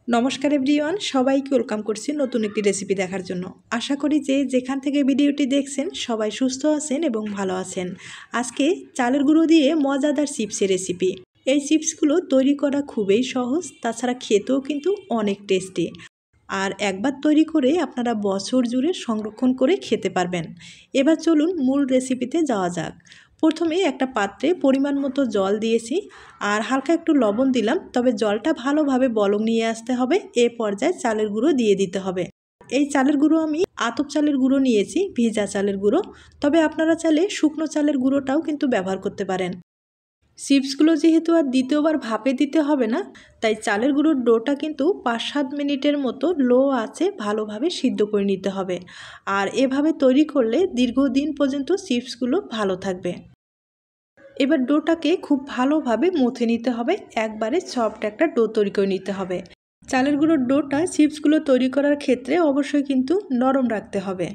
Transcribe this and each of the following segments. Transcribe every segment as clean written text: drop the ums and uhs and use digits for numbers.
নমস্কার এভরিওয়ান, সবাইকে ওয়েলকাম করছি নতুন একটি রেসিপি দেখার জন্য। আশা করি যে যেখান থেকে ভিডিওটি দেখছেন সবাই সুস্থ আছেন এবং ভালো আছেন। আজকে চালের গুঁড়ো দিয়ে মজাদার চিপসের রেসিপি। এই চিপসগুলো তৈরি করা খুবই সহজ, তাছাড়া খেতেও কিন্তু অনেক টেস্টি। আর একবার তৈরি করে আপনারা বছর জুড়ে সংরক্ষণ করে খেতে পারবেন। এবার চলুন মূল রেসিপিতে যাওয়া যাক। প্রথমে একটা পাত্রে পরিমাণ মতো জল দিয়েছি আর হালকা একটু লবণ দিলাম, তবে জলটা ভালোভাবে বলক নিয়ে আসতে হবে। এ পর্যায়ে চালের গুঁড়ো দিয়ে দিতে হবে। এই চালের গুঁড়ো আমি আতপ চালের গুঁড়ো নিয়েছি, ভিজা চালের গুঁড়ো, তবে আপনারা চাইলে শুকনো চালের গুঁড়োটাও কিন্তু ব্যবহার করতে পারেন। চিপসগুলো যেহেতু আর দ্বিতীয়বার ভাপে দিতে হবে না, তাই চালের গুঁড়োর ডোটা কিন্তু 5-7 মিনিটের মতো লো আঁচে ভালোভাবে সিদ্ধ করে নিতে হবে। আর এভাবে তৈরি করলে দীর্ঘদিন পর্যন্ত চিপসগুলো ভালো থাকবে। এবার ডোটাকে খুব ভালোভাবে মথে নিতে হবে, একবারে সফট একটা ডো তৈরি করে নিতে হবে। চালের গুঁড়োর ডোটা চিপসগুলো তৈরি করার ক্ষেত্রে অবশ্যই কিন্তু নরম রাখতে হবে।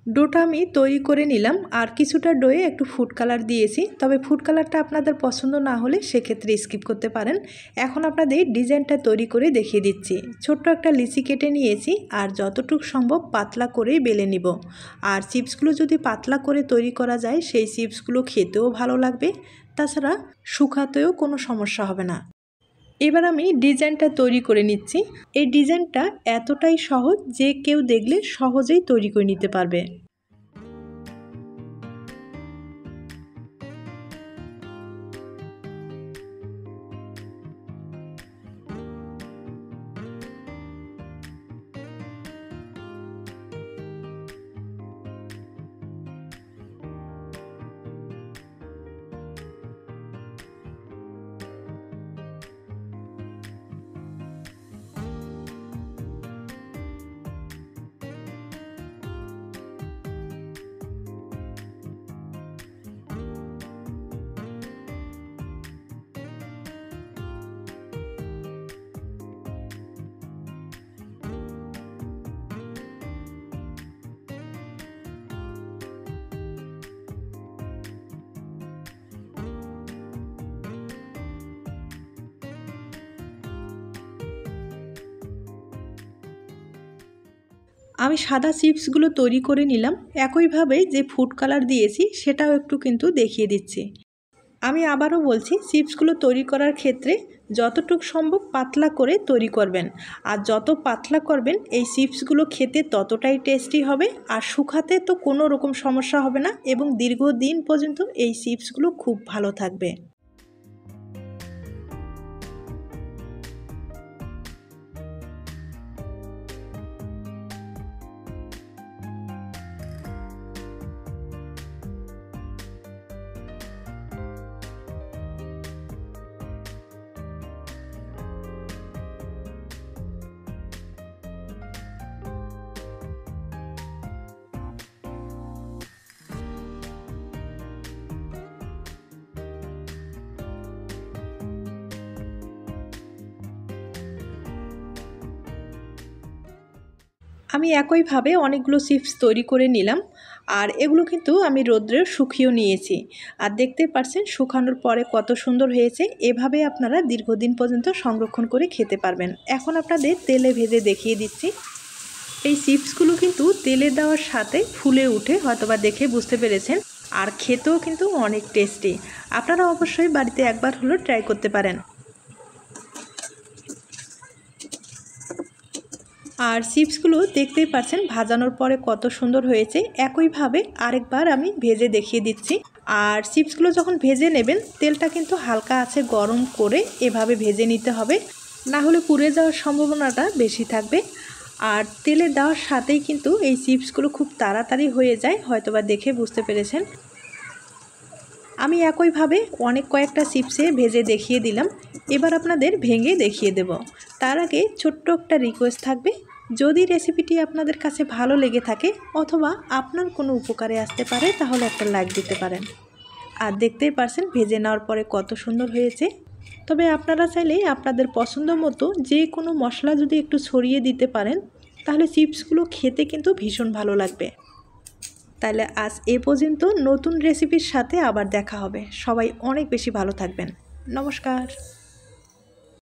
ডোটা আমি তৈরি করে নিলাম আর কিছুটা ডোয়ে একটু ফুড কালার দিয়েছি, তবে ফুড কালারটা আপনাদের পছন্দ না হলে সেক্ষেত্রে স্কিপ করতে পারেন। এখন আপনাদের ডিজাইনটা তৈরি করে দেখিয়ে দিচ্ছি। ছোট্ট একটা লিচি কেটে নিয়েছি আর যতটুকু সম্ভব পাতলা করেই বেলে নিব। আর চিপসগুলো যদি পাতলা করে তৈরি করা যায় সেই চিপসগুলো খেতেও ভালো লাগবে, তাছাড়া শুকাতেও কোনো সমস্যা হবে না। এবার আমি ডিজাইনটা তৈরি করে নিচ্ছি। এই ডিজাইনটা এতটাই সহজ যে কেউ দেখলে সহজেই তৈরি করে নিতে পারবে। আমি সাদা চিপসগুলো তৈরি করে নিলাম, একইভাবে যে ফুড কালার দিয়েছি সেটাও একটু কিন্তু দেখিয়ে দিচ্ছি। আমি আবারও বলছি, চিপসগুলো তৈরি করার ক্ষেত্রে যতটুকু সম্ভব পাতলা করে তৈরি করবেন। আর যত পাতলা করবেন এই চিপসগুলো খেতে ততটাই টেস্টি হবে, আর শুকাতে তো কোনো রকম সমস্যা হবে না এবং দীর্ঘদিন পর্যন্ত এই চিপসগুলো খুব ভালো থাকবে। আমি একইভাবে অনেকগুলো চিপস তৈরি করে নিলাম আর এগুলো কিন্তু আমি রোদ্রে শুকিয়েও নিয়েছি। আর দেখতে পাচ্ছেন শুকানোর পরে কত সুন্দর হয়েছে। এভাবে আপনারা দীর্ঘদিন পর্যন্ত সংরক্ষণ করে খেতে পারবেন। এখন আপনাদের তেলে ভেজে দেখিয়ে দিচ্ছি। এই চিপসগুলো কিন্তু তেলে দেওয়ার সাথে ফুলে উঠে, হয়তোবা দেখে বুঝতে পেরেছেন, আর খেতেও কিন্তু অনেক টেস্টি। আপনারা অবশ্যই বাড়িতে একবার হলেও ট্রাই করতে পারেন। আর চিপসগুলো দেখতেই পাচ্ছেন ভাজানোর পরে কত সুন্দর হয়েছে। একইভাবে আরেকবার আমি ভেজে দেখিয়ে দিচ্ছি। আর চিপসগুলো যখন ভেজে নেবেন তেলটা কিন্তু হালকা আছে গরম করে এভাবে ভেজে নিতে হবে, না হলে পুড়ে যাওয়ার সম্ভাবনাটা বেশি থাকবে। আর তেলে দেওয়ার সাথেই কিন্তু এই চিপসগুলো খুব তাড়াতাড়ি হয়ে যায়, হয়তোবা দেখে বুঝতে পেরেছেন। আমি একইভাবে অনেক কয়েকটা চিপসে ভেজে দেখিয়ে দিলাম। এবার আপনাদের ভেঙে দেখিয়ে দেব। তার আগে ছোট্ট একটা রিকোয়েস্ট থাকবে, যদি রেসিপিটি আপনাদের কাছে ভালো লেগে থাকে অথবা আপনার কোনো উপকারে আসতে পারে তাহলে একটা লাইক দিতে পারেন। আর দেখতেই পারছেন ভেজে নেওয়ার পরে কত সুন্দর হয়েছে। তবে আপনারা চাইলে আপনাদের পছন্দ মতো যে কোনো মশলা যদি একটু ছড়িয়ে দিতে পারেন তাহলে চিপসগুলো খেতে কিন্তু ভীষণ ভালো লাগবে। তাহলে আজ এ পর্যন্ত, নতুন রেসিপির সাথে আবার দেখা হবে। সবাই অনেক বেশি ভালো থাকবেন। নমস্কার।